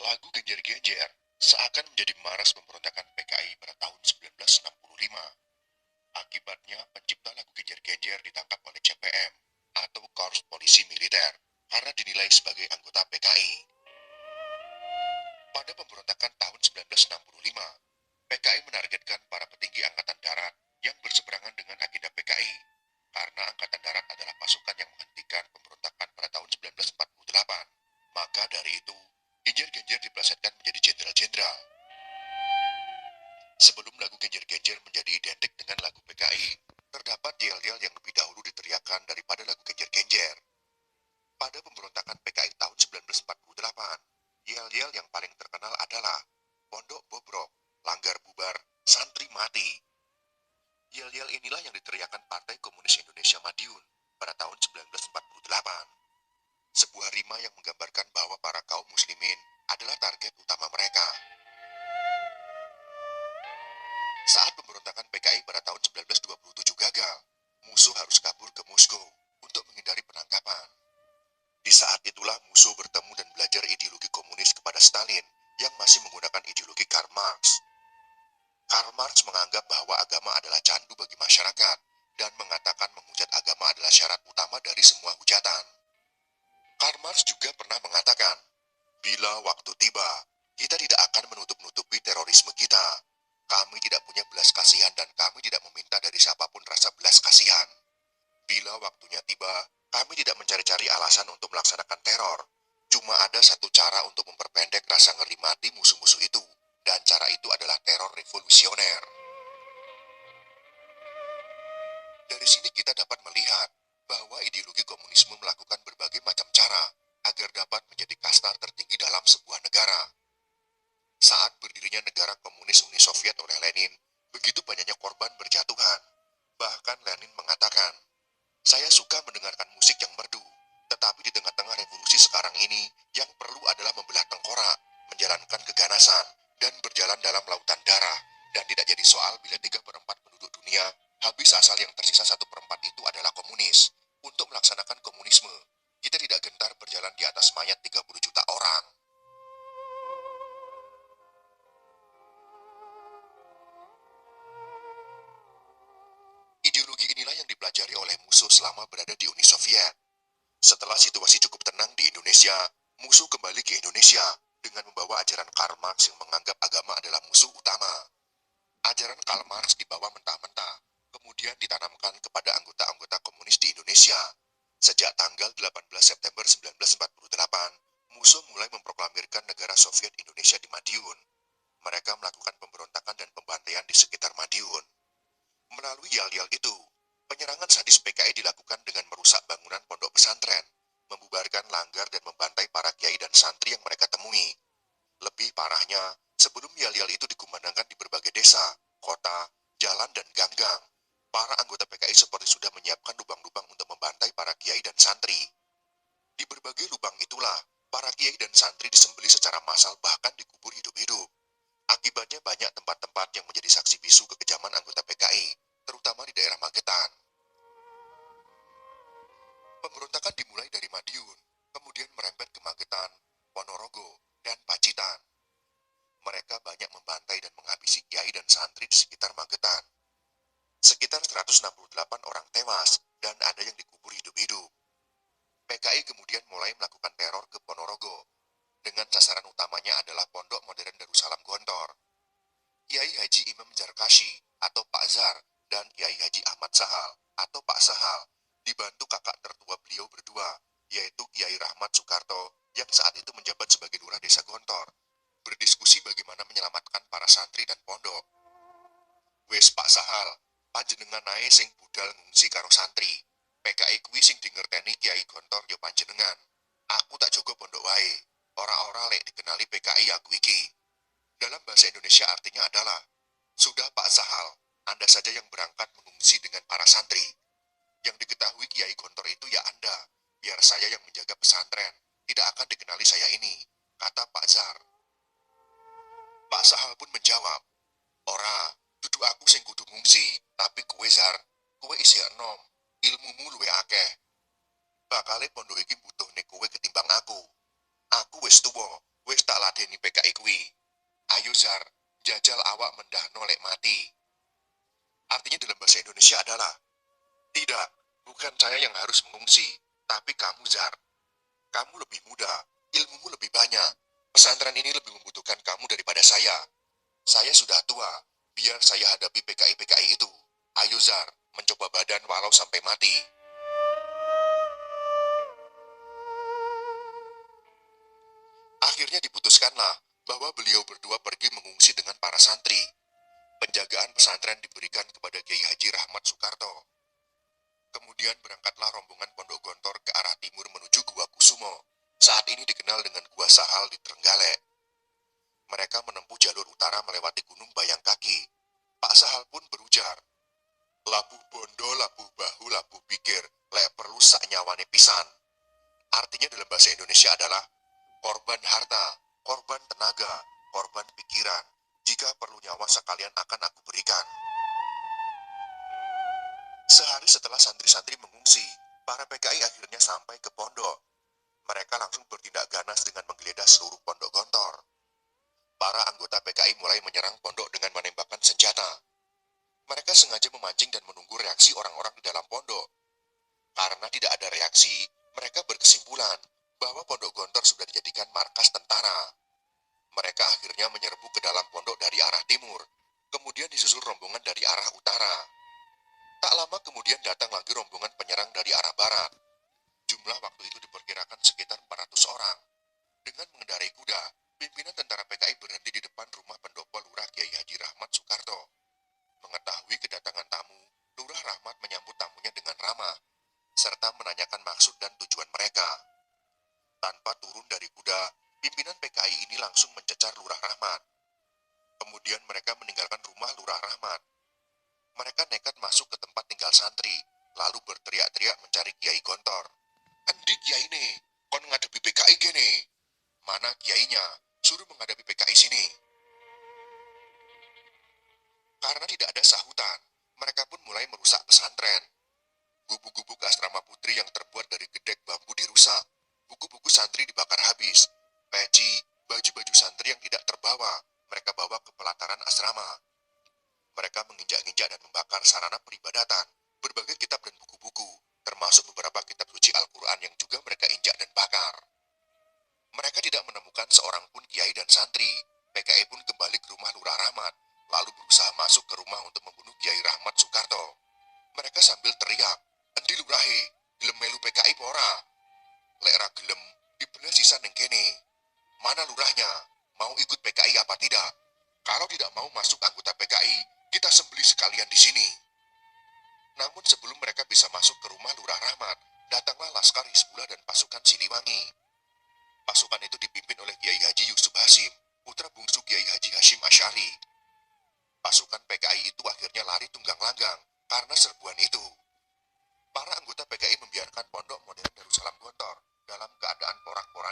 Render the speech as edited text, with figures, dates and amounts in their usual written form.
Lagu Genjer-Genjer seakan menjadi maras pemberontakan PKI pada tahun 1965. Akibatnya, pencipta lagu Genjer-Genjer ditangkap oleh CPM atau Korps Polisi Militer karena dinilai sebagai anggota PKI. Pada pemberontakan tahun 1965, PKI menargetkan para petinggi Angkatan Darat yang berseberangan dengan agenda PKI karena Angkatan Darat adalah pasukan yang menghentikan pemberontakan pada tahun 1948. Maka dari itu, Genjer-Genjer dipelesetkan menjadi jenderal-jenderal. Sebelum lagu Genjer-Genjer menjadi identik dengan lagu PKI, terdapat yel-yel yang lebih dahulu diteriakan daripada lagu Genjer-Genjer. Pada pemberontakan PKI tahun 1948, yel-yel yang paling terkenal adalah Pondok Bobrok, Langgar Bubar, Santri Mati. Yel-yel inilah yang diteriakan Partai Komunis Indonesia Madiun pada tahun 1948. Sebuah rima yang menggambarkan bahwa para kaum muslimin adalah target utama mereka. Saat pemberontakan PKI pada tahun 1927 gagal, musuh harus kabur ke Moskow untuk menghindari penangkapan. Di saat itulah musuh bertemu dan belajar ideologi komunis kepada Stalin yang masih menggunakan ideologi Karl Marx. Karl Marx menganggap bahwa agama adalah candu bagi masyarakat dan mengatakan menghujat agama adalah syarat utama dari semua hujatan. Karl Marx juga pernah mengatakan, bila waktu tiba, kita tidak akan menutup-nutupi terorisme kita. Kami tidak punya belas kasihan dan kami tidak meminta dari siapapun rasa belas kasihan. Bila waktunya tiba, kami tidak mencari-cari alasan untuk melaksanakan teror. Cuma ada satu cara untuk memperpendek rasa ngeri mati musuh-musuh itu, dan cara itu adalah teror revolusioner. Dari sini kita dapat melihat bahwa ideologi komunisme melakukan berbagai macam cara agar dapat menjadi kasta tertinggi dalam sebuah negara. Saat berdirinya negara komunis Uni Soviet oleh Lenin, begitu banyaknya korban berjatuhan. Bahkan Lenin mengatakan, saya suka mendengarkan musik yang merdu, tetapi di tengah-tengah revolusi sekarang ini, yang perlu adalah membelah tengkorak, menjalankan keganasan, dan berjalan dalam lautan darah. Dan tidak jadi soal bila 3/4 penduduk dunia habis asal yang tersisa 1/4 itu adalah komunis. Untuk melaksanakan komunisme, kita tidak gentar berjalan di atas mayat 30 juta orang. Ideologi inilah yang dipelajari oleh musuh selama berada di Uni Soviet. Setelah situasi cukup tenang di Indonesia, musuh kembali ke Indonesia dengan membawa ajaran Karl Marx yang menganggap agama adalah musuh utama. Ajaran Karl Marx dibawa mentah-mentah, kemudian ditanamkan kepada anggota-anggota komunis di Indonesia. Sejak tanggal 18 September 1948, musuh mulai memproklamirkan negara Soviet Indonesia di Madiun. Mereka melakukan pemberontakan dan pembantaian di sekitar Madiun. Melalui yel-yel itu, penyerangan sadis PKI dilakukan dengan merusak bangunan pondok pesantren, membubarkan langgar dan membantai para kiai dan santri yang mereka temui. Lebih parahnya, sebelum yel-yel itu dikumandangkan di berbagai desa, kota, jalan, dan ganggang, para anggota PKI seperti sudah menyiapkan lubang-lubang untuk membantai para kiai dan santri. Di berbagai lubang itulah, para kiai dan santri disembelih secara massal bahkan dikubur hidup-hidup. Akibatnya banyak tempat-tempat yang menjadi saksi bisu kekejaman anggota PKI, terutama di daerah Magetan. Pemberontakan dimulai dari Madiun, kemudian merembet ke Magetan, Ponorogo, dan Pacitan. Mereka banyak membantai dan menghabisi kiai dan santri di sekitar Magetan. Sekitar 168 orang tewas dan ada yang dikubur hidup-hidup. PKI kemudian mulai melakukan teror ke Ponorogo, dengan sasaran utamanya adalah Pondok Modern Darussalam Gontor. Kiai Haji Imam Zarkashi atau Pak Zar dan Kiai Haji Ahmad Sahal atau Pak Sahal dibantu kakak tertua beliau berdua, yaitu Kiai Rahmat Soekarto yang saat itu menjabat sebagai lurah desa Gontor, berdiskusi bagaimana menyelamatkan para santri dan pondok. Wes Pak Sahal, panjenengan nae sing budal ngungsi karo santri. PKI kuwi sing dingerteni Kiai Gontor yo panjenengan. Aku tak jogo pondok wae. Ora-ora lek dikenali PKI aku iki. Dalam bahasa Indonesia artinya adalah, sudah Pak Sahal, Anda saja yang berangkat mengungsi dengan para santri. Yang diketahui Kiai Gontor itu ya Anda, biar saya yang menjaga pesantren. Tidak akan dikenali saya ini, kata Pak Zar. Pak Sahal pun menjawab, ora, dudu aku sing kudu ngungsi, tapi kowe Zar, kowe isih enom, ilmumu luwe akeh. Bakale pondok iki butuh nek kowe ketimbang aku. Aku wis tuwa, wis tak ladeni ajal awak mendahno lek mati. Artinya dalam bahasa Indonesia adalah, tidak, bukan saya yang harus mengungsi, tapi kamu, Zar. Kamu lebih muda, ilmumu lebih banyak. Pesantren ini lebih membutuhkan kamu daripada saya. Saya sudah tua, biar saya hadapi PKI-PKI itu. Ayo, Zar, mencoba badan walau sampai mati. Akhirnya diputuskanlah bahwa beliau berdua pergi mengungsi dengan para santri. Penjagaan pesantren diberikan kepada Kiai Haji Rahmat Soekarto. Kemudian berangkatlah rombongan Pondok Gontor ke arah timur menuju Gua Kusumo. Saat ini dikenal dengan Gua Sahal di Trenggalek. Mereka menempuh jalur utara melewati Gunung Bayangkaki. Pak Sahal pun berujar, labuh bondo, labuh bahu, labuh pikir, lek perlu sak nyawane pisan. Artinya dalam bahasa Indonesia adalah korban harta, korban tenaga, korban pikiran. Jika perlu nyawa sekalian akan aku berikan. Sehari setelah santri-santri mengungsi, para PKI akhirnya sampai ke pondok. Mereka langsung bertindak ganas dengan menggeledah seluruh pondok Gontor. Para anggota PKI mulai menyerang pondok dengan menembakkan senjata. Mereka sengaja memancing dan menunggu reaksi orang-orang di dalam pondok. Karena tidak ada reaksi, mereka berkesimpulan bahwa pondok Gontor sudah dijadikan markas tentara. Mereka akhirnya menyerbu ke dalam pondok dari arah timur, kemudian disusul rombongan dari arah utara. Tak lama kemudian datang lagi rombongan penyerang dari arah barat. Jumlah waktu itu diperkirakan sekitar 400 orang. Dengan mengendarai kuda, pimpinan tentara PKI berhenti di depan rumah pendopo Lurah Kiai Haji Rahmat Soekarto. Mengetahui kedatangan tamu, Lurah Rahmat menyambut tamunya dengan ramah, serta menanyakan maksud dan tujuan mereka. Tanpa turun dari kuda, pimpinan PKI ini langsung mencecar Lurah Rahmat. Kemudian mereka meninggalkan rumah Lurah Rahmat. Mereka nekat masuk ke tempat tinggal santri, lalu berteriak-teriak mencari Kiai Gontor. Endi Kiai ini, kon ngadepi PKI gini. Mana kiainya? Suruh menghadapi PKI sini. Karena tidak ada sahutan, mereka pun mulai merusak pesantren. Gubuk-gubuk asrama putri yang terbuat dari gedek bambu dirusak. Buku-buku santri dibakar habis. Peci, baju-baju santri yang tidak terbawa, mereka bawa ke pelataran asrama. Mereka menginjak-injak dan membakar sarana peribadatan, berbagai kitab dan buku-buku, termasuk beberapa kitab suci Al-Quran yang juga mereka injak dan bakar. Mereka tidak menemukan seorang pun kiai dan santri. PKI pun kembali ke rumah Lurah Rahmat, lalu berusaha masuk ke rumah untuk membunuh Kiai Rahmat Soekarto. Mereka sambil teriak, endi lurahe, gelem melu PKI pora. Lek ra gelem, dibeli sisa neng kene. Mana lurahnya? Mau ikut PKI apa tidak? Kalau tidak mau masuk anggota PKI, kita sembelih sekalian di sini. Namun sebelum mereka bisa masuk ke rumah Lurah Rahmat, datanglah Laskar Hizbullah dan pasukan Siliwangi. Pasukan itu dipimpin oleh Kiai Haji Yusuf Hasim, putra bungsu Kiai Haji Hashim Asy'ari. Pasukan PKI itu akhirnya lari tunggang langgang karena serbuan itu. Para anggota PKI membiarkan pondok modern Darussalam Gontor dalam keadaan porak-poranda.